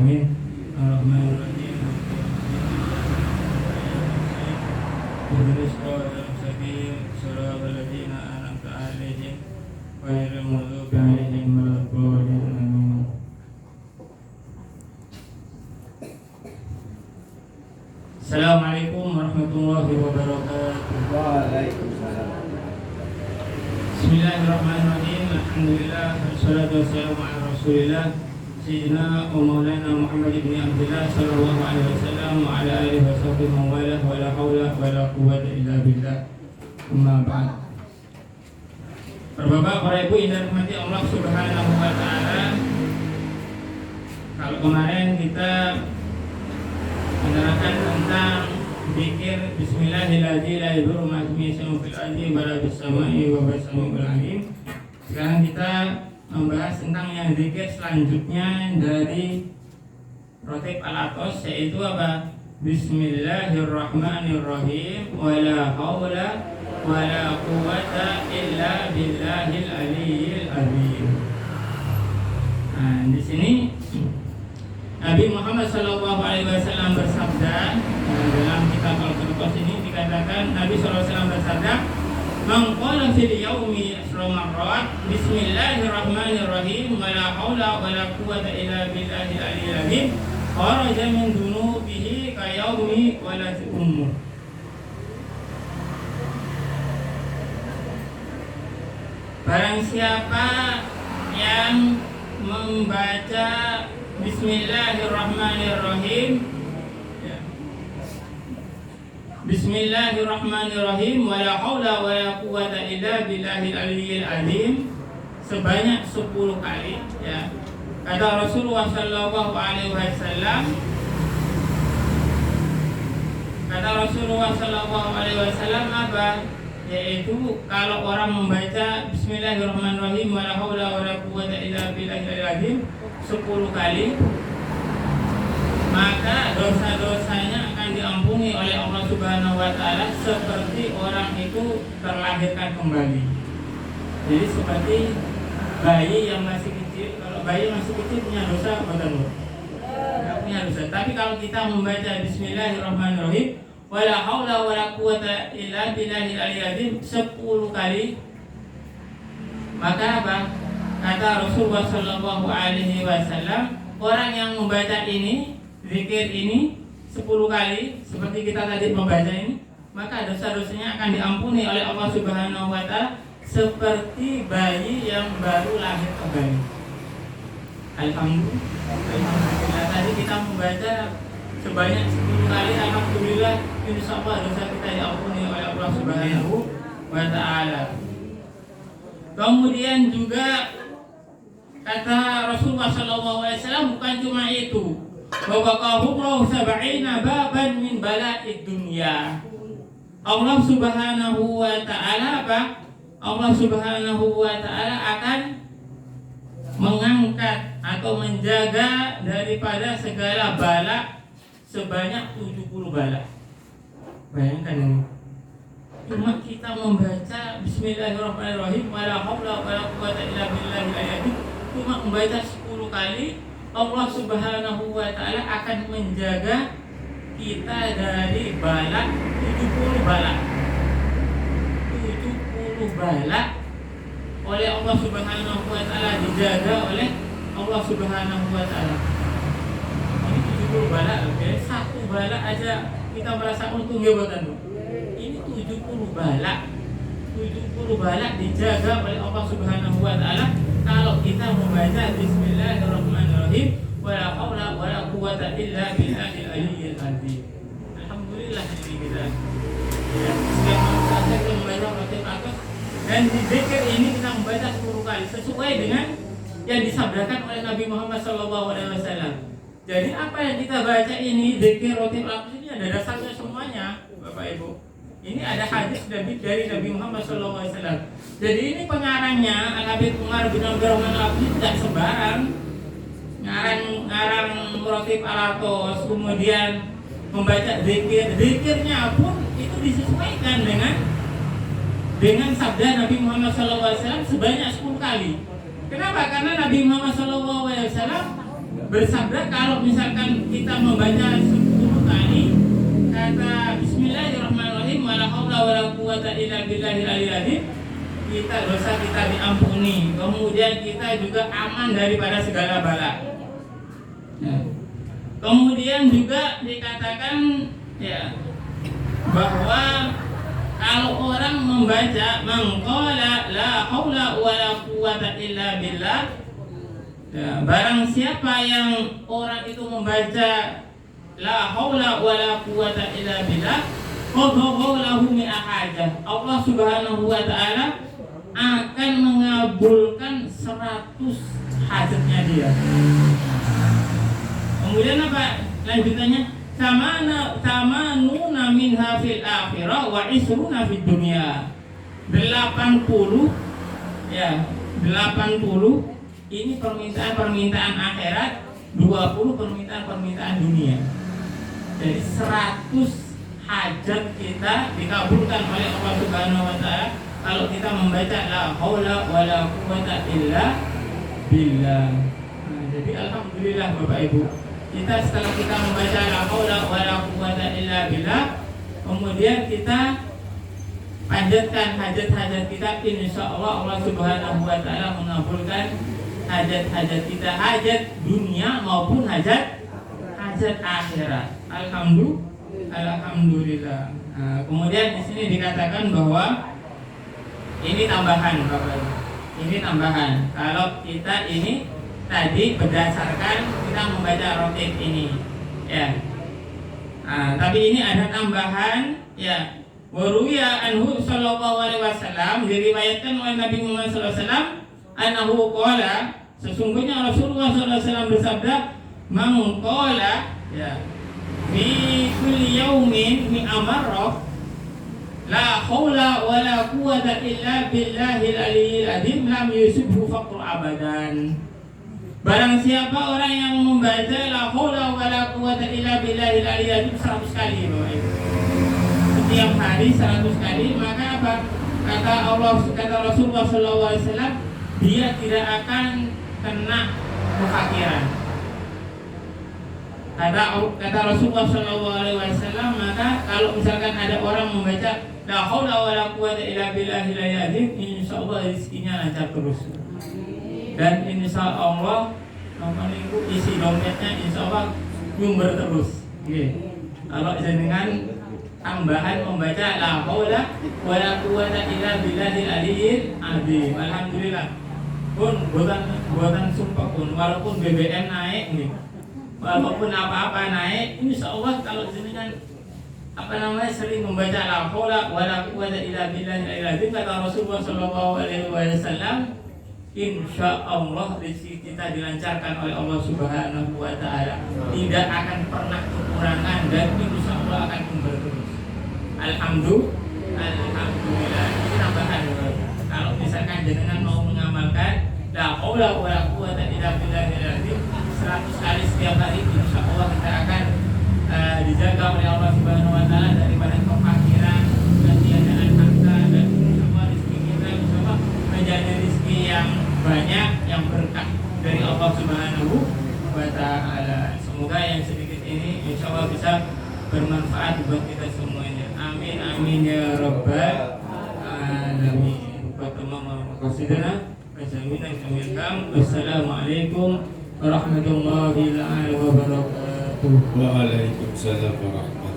alamin. Ar-Rahmanir-Rahim. Ihdinas siratal mustaqim, siratal ladzina an'amta 'alaihim ghairil maghdubi 'alaihim waladdallin. Amin. Assalamualaikum warahmatullahi wabarakatuh. Waalaikumsalam. Bismillahirrahmanirrahim. Alhamdulillah wassalatu wassalamu ala Rasulillah Sayyidina wa Maulana Muhammad ibn Abdullah sallallahu alaihi wasallam wa ala alihi wa sahbihi wa wala wa la haula wa la quwwata illa billah. Amma ba'd. Para bapak, para ibu yang dirahmati Allah Subhanahu wa taala. Kalau kemarin kita menerangkan tentang zikir Bismillahirrahmanirrahim la yadurru ma ismihi syai'un fil ardi wa la fis samai wa huwas samiul alim. Sekarang kita membahas tentang yang zikir selanjutnya dari Rotib Al-Atos, yaitu apa? Bismillahirrahmanirrahim wa la haula wa la quwwata illa billahil aliyyil azim. Nah, di sini Nabi Muhammad SAW bersabda, dalam kitab Al-Qur'an ini dikatakan Nabi SAW bersabda, "Man qala fil yaumi asra marrat Bismillahirrahmanirrahim wa la haula wa la quwwata illa billahil aliyyil azim kharaja min dunubihi ka yaumi walati ummuh." Barang siapa yang membaca Bismillahirrahmanirrahim, Bismillahirrahmanirrahim wa la haula wa la quwwata illa billahil aliyyil azim sebanyak 10 kali, ya. Kata Rasulullah sallallahu alaihi wasallam, apa? Yaitu kalau orang membaca Bismillahirrahmanirrahim wa la haula wa la quwwata illa billahil azim 10 kali, maka dosa-dosanya akan diampuni oleh Allah Subhanahu wa taala seperti orang itu terlahirkan kembali. Jadi seperti bayi yang masih kecil. Kalau bayi masih kecil punya dosa bukan? Tidak punya dosa. Tapi kalau kita membaca Bismillahirrahmanirrahim wa la haula wa la quwwata illa billahil aliyyil azim 10 kali, maka apa? Kata Rasulullah sallallahu alaihi wasallam, orang yang membaca ini, zikir ini 10 kali seperti kita tadi membaca ini, maka dosa-dosanya akan diampuni oleh Allah Subhanahu wa taala seperti bayi yang baru lahir kembali. Alhamdulillah, tadi kita membaca sebanyak 10 kali. Alhamdulillah, insyaallah dosa kita diampuni oleh Allah Subhanahu wa taala. Kemudian juga kata Rasulullah SAW, bukan cuma itu, waqahullahu sab'ina baban min bala'id dunya. Allah Subhanahu wa taala apa? Allah Subhanahu wa taala akan mengangkat atau menjaga daripada segala bala sebanyak 70 bala. Bayangkan ini. Cuma kita membaca Bismillahirrahmanirrahim wa la haula wa la quwwata illa billahil aliyyil azim, cuma membaca 10 kali, Allah Subhanahu wa taala akan menjaga kita dari bala 70 bala. 70 bala oleh Allah Subhanahu wa taala, dijaga oleh Allah Subhanahu wa taala. Ini 70 bala, okay? Satu bala aja kita merasa untung ya buatan. Ini 70 bala. 70 bala dijaga oleh Allah Subhanahu wa taala kalau kita membaca Bismillahirrahmanirrahim wa la haula wa la quwwata illa billahil aliyyil azim. Alhamdulillah ini kita. Ya, setiap manusia kita membaca Rotib Al-Atos, dan di zikir ini kita membaca 10 kali sesuai dengan yang disabdakan oleh Nabi Muhammad SAW. Jadi apa yang kita baca ini, zikir Rotib Al-Atos ini ada dasarnya semuanya, Bapak Ibu. Ini ada hadis dari Nabi Muhammad SAW. Jadi ini pengarangnya Al-Habib Umar bin Abdurrahman Al-Atos tidak sembarang ngarang Rotib Al-Atos, kemudian membaca zikirnya pun itu disesuaikan dengan sabda Nabi Muhammad SAW sebanyak 10 kali. Kenapa? Karena Nabi Muhammad SAW bersabda kalau misalkan kita membaca 10 kali kata Bismillahirrahmanirrahim wala haula wala quwata illa billahil aliyil azim, kita dosa kita diampuni, kemudian kita juga aman daripada segala bala. Ya. Kemudian juga dikatakan ya bahwa kalau orang membaca mangqala la haula wala quwata illa billah, ya, barang siapa yang orang itu membaca la haula wala quwata illa billah, qadallahu lahu mi'a hajah, Allah Subhanahu wa taala akan mengabulkan 100 hajatnya dia. Kemudian apa lanjutannya? Tamanuna minha fil akhirah wa isruna fid dunya. 80 ya, 80 ini permintaan akhirat, 20 permintaan dunia. Jadi 100 hajat kita dikabulkan oleh Allah Subhanahu wa taala kalau kita membaca la haula wala quwata illa billah. Nah, jadi alhamdulillah Bapak Ibu, kita setelah kita membaca la haula wala quwata illa billah, kemudian kita panjatkan hajat-hajat kita, insyaallah Allah Subhanahu wa taala mengabulkan hajat-hajat kita, hajat dunia maupun hajat akhirat. Alhamdulillah. Nah, kemudian di sini dikatakan bahwa ini tambahan Bapak Ibu. Ini tambahan. Kalau kita ini tadi berdasarkan kita membaca rotib ini, ya. Nah, tapi ini ada tambahan, ya. Waruya anhu sallallahu alaihi wasallam, diriwayatkan oleh Nabi Muhammad sallallahu alaihi wasallam, annahu qala, sesungguhnya Rasulullah sallallahu alaihi wasallam bersabda, man qala, ya, fi kulli yaumin mi'a marrah la haula wala quwata illa billahil aliyyil azim lam yusibhu faqru abadan. Barang siapa orang yang membaca la haula wala quwata illa billahil aliyyil azim 100 kali, Bapak Ibu, setiap hari 100 kali, maka apa? Kata Rasulullah SAW, dia tidak akan kena kefakiran. Kata Rasulullah SAW, maka kalau misalkan ada orang membaca la haula wala quwata illa billahil aliyyil azim, insyaallah rezekinya lancar terus. Dan insyaallah isi dompetnya insyaallah nyumber terus. Kalau dengan tambahan membaca la haula wala quwata illa billahil aliyyil azim. Alhamdulillah. Pun buatan sumpah pun, walaupun BBM naik nih, walaupun apa-apa naik, insyaallah kalau jenengan sering membaca la haula wala quwata illa billahil aliyyil azim, kata Rasulullah sallallahu alaihi wasallam, insyaallah rezeki kita dilancarkan oleh Allah Subhanahu wa taala, tidak akan pernah kekurangan dan insyaallah akan kembali terus. Alhamdulillah. Ini tambahan. Kalau misalkan jenengan mau mengamalkan la haula wala quwata illa billahil azim 100 kali setiap hari, insyaallah kita akan dijaga oleh Allah Subhanahu wa taala daripada kefakiran dan tiadaan harta, dan insyaallah rezeki kita insyaallah menjadi rezeki yang banyak, yang berkah dari Allah Subhanahu wa taala. Semoga yang sedikit ini insyaallah bisa bermanfaat buat kita semuanya. Amin amin ya rabbal alamin. Wassalamualaikum warahmatullahi wabarakatuh. Waalaikumsalam warahmatullahi wabarakatuh.